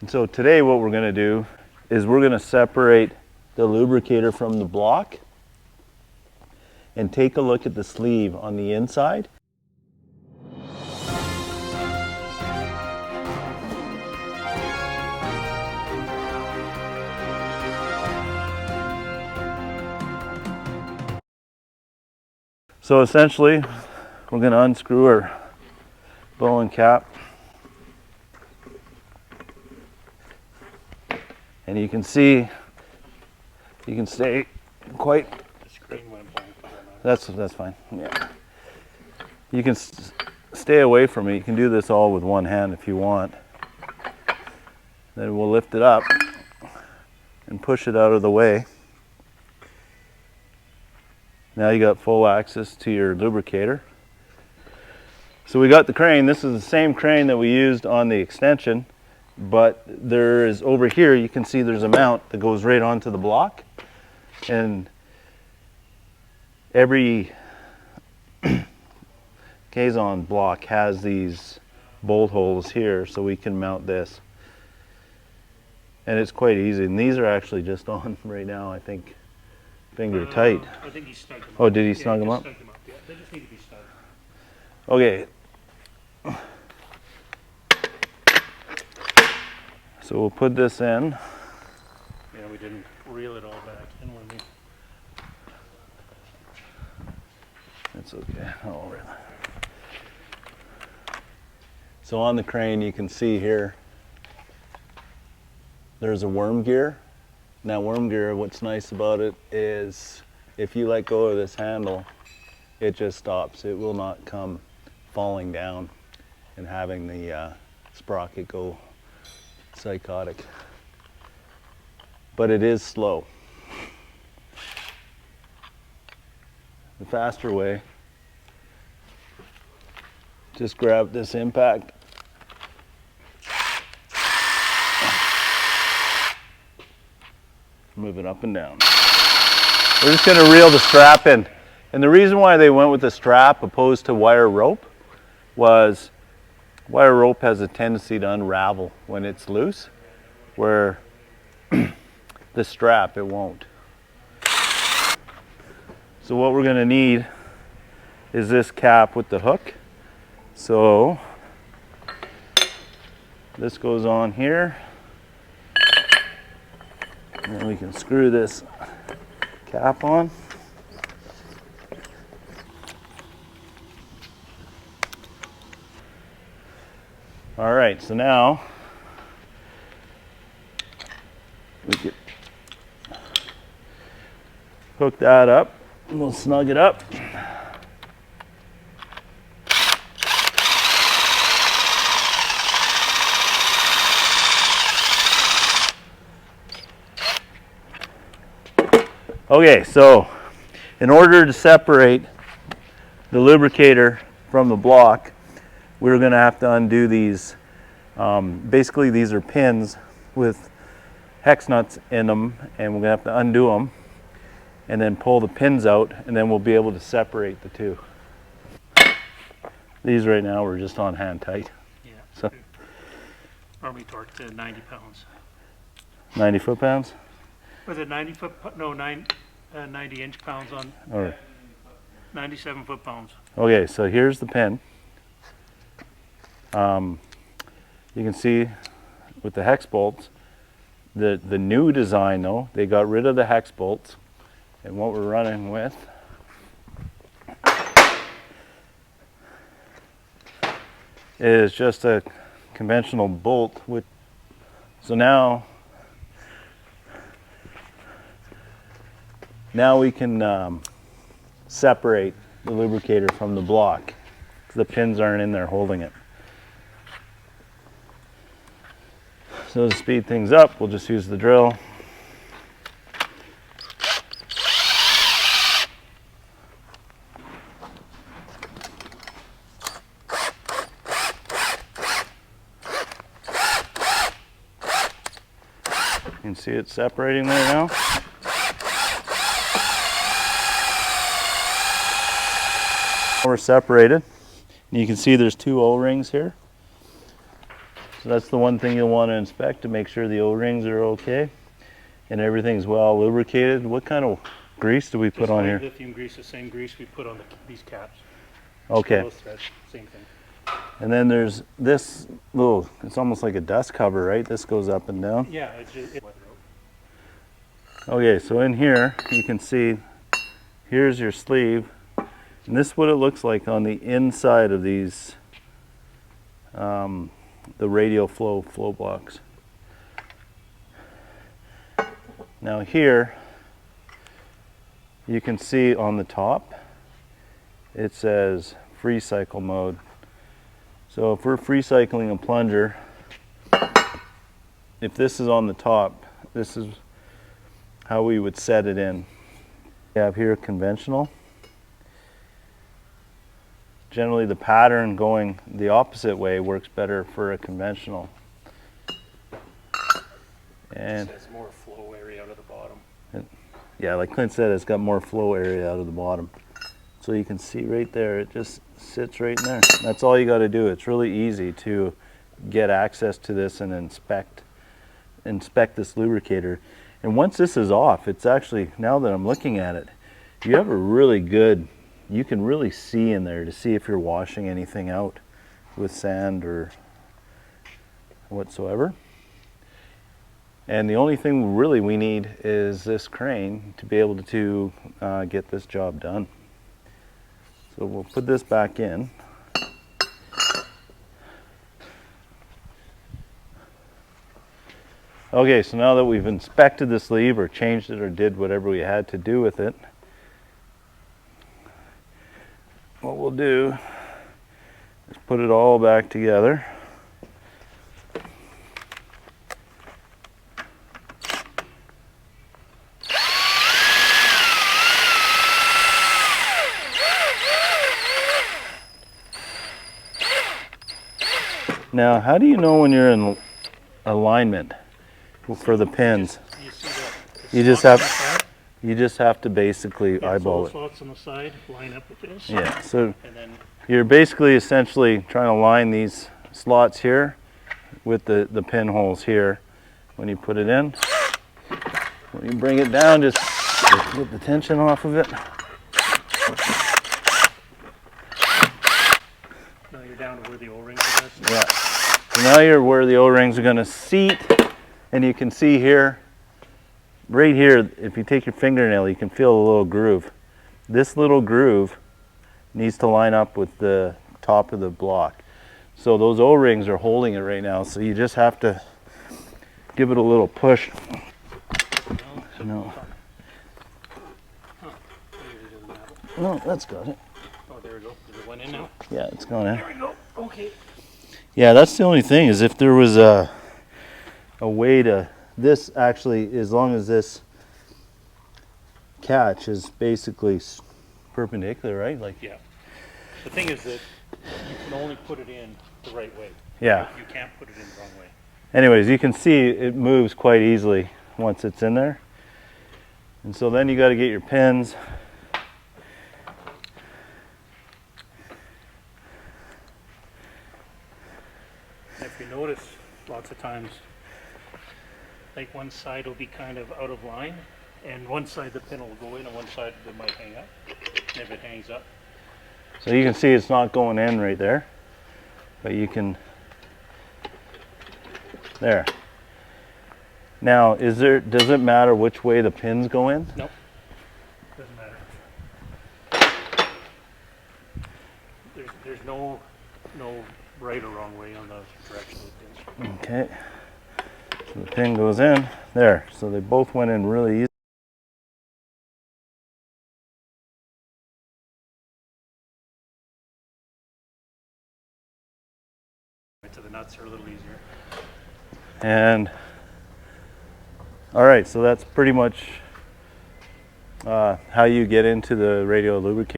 And so today what we're going to do is we're going to separate the lubricator from the block and take a look at the sleeve on the inside. So essentially, we're going to unscrew our bow and cap. And you can see, you can stay quite, that's fine, yeah. You can stay away from it. You can do this all with one hand if you want. Then we'll lift it up and push it out of the way. Now you got full access to your lubricator. So we got the crane. This is the same crane that we used on the extension, but there is, over here you can see there's a mount that goes right onto the block, and every Kaizen block has these bolt holes here so we can mount this. And it's quite easy, and these are actually just on right now, I think. Finger tight. I think he snug them up. Oh, did he snug them up? Snug them up, yeah. They just need to be snug. Okay. So we'll put this in. Yeah, we didn't reel it all back in when we... It's okay. Oh, really. So on the crane, you can see here, there's a worm gear. Now worm gear, what's nice about it is if you let go of this handle, it just stops. It will not come falling down and having the sprocket go psychotic. But it is slow. The faster way, just grab this impact. Move it up and down. We're just going to reel the strap in. And the reason why they went with the strap opposed to wire rope was wire rope has a tendency to unravel when it's loose, where the strap, it won't. So what we're going to need is this cap with the hook. So this goes on here. And then we can screw this cap on. All right, so now we can hook that up and we'll snug it up. Okay, so in order to separate the lubricator from the block, we're going to have to undo these. Basically, these are pins with hex nuts in them, and we're going to have to undo them and then pull the pins out, and then we'll be able to separate the two. These right now we're just on hand tight. Yeah. So Normally torqued to 90 pounds. 90 foot-pounds? Was it 90 foot? No, 90 inch pounds on. Or 97 foot-pounds. okay, so here's the pin. You can see with the hex bolts, the new design though, they got rid of the hex bolts, and what we're running with is just a conventional bolt with, so now we can separate the lubricator from the block because the pins aren't in there holding it. So to speed things up, we'll just use the drill. You can see it separating there now. We're separated. And you can see there's two O-rings here. So that's the one thing you'll want to inspect to make sure the O-rings are okay and everything's well lubricated. What kind of grease do we put on here? Lithium grease, the same grease we put on these caps. Okay. Those threads, same thing. And then there's this little, it's almost like a dust cover, right? This goes up and down. Yeah, it's just Okay, so in here you can see, here's your sleeve, and this is what it looks like on the inside of these, the radial flow blocks. Now here, you can see on the top, it says free cycle mode. So if we're free cycling a plunger, if this is on the top, this is how we would set it in. We have here conventional. Generally the pattern going the opposite way works better for a conventional. And it has more flow area out of the bottom. Yeah, like Clint said, it's got more flow area out of the bottom. So you can see right there, it just sits right in there. That's all you got to do. It's really easy to get access to this and inspect this lubricator. And once this is off, it's actually, now that I'm looking at it, you have a really good, you can really see in there to see if you're washing anything out with sand or whatsoever. And the only thing really we need is this crane to be able to get this job done. So we'll put this back in. Okay, so now that we've inspected the sleeve or changed it or did whatever we had to do with it, what we'll do is put it all back together. Now, how do you know when you're in alignment for the pins? You just have to basically eyeball it. Slots on the side line up with this. Yeah, so And then you're basically essentially trying to line these slots here with the pinholes here when you put it in. When you bring it down, just get the tension off of it. now you're down to where the O-rings are. Yeah. So now you're where the O-rings are going to seat, and you can see here, right here, if you take your fingernail, you can feel a little groove. This little groove needs to line up with the top of the block. So those O-rings are holding it right now, so you just have to give it a little push. No. No, that's got it. Oh, there we go. Is it one in now? Yeah, it's going in. There we go. Okay. Yeah, that's the only thing, is if there was a way to, this actually, as long as this catch is basically perpendicular, right? Like, Yeah. The thing is that you can only put it in the right way. yeah. You can't put it in the wrong way. Anyways, you can see it moves quite easily once it's in there. And so then you got to get your pins. If you notice, lots of times, like one side will be kind of out of line, and one side the pin will go in, and one side it might hang up. And if it hangs up, So you can see it's not going in right there, but you can, there. Now, does it matter which way the pins go in? nope, doesn't matter. There's no right or wrong way on the direction of the pins. Okay. So the pin goes in there. So they both went in really easy. So the nuts are a little easier. And all right, so that's pretty much how you get into the radial lubricator.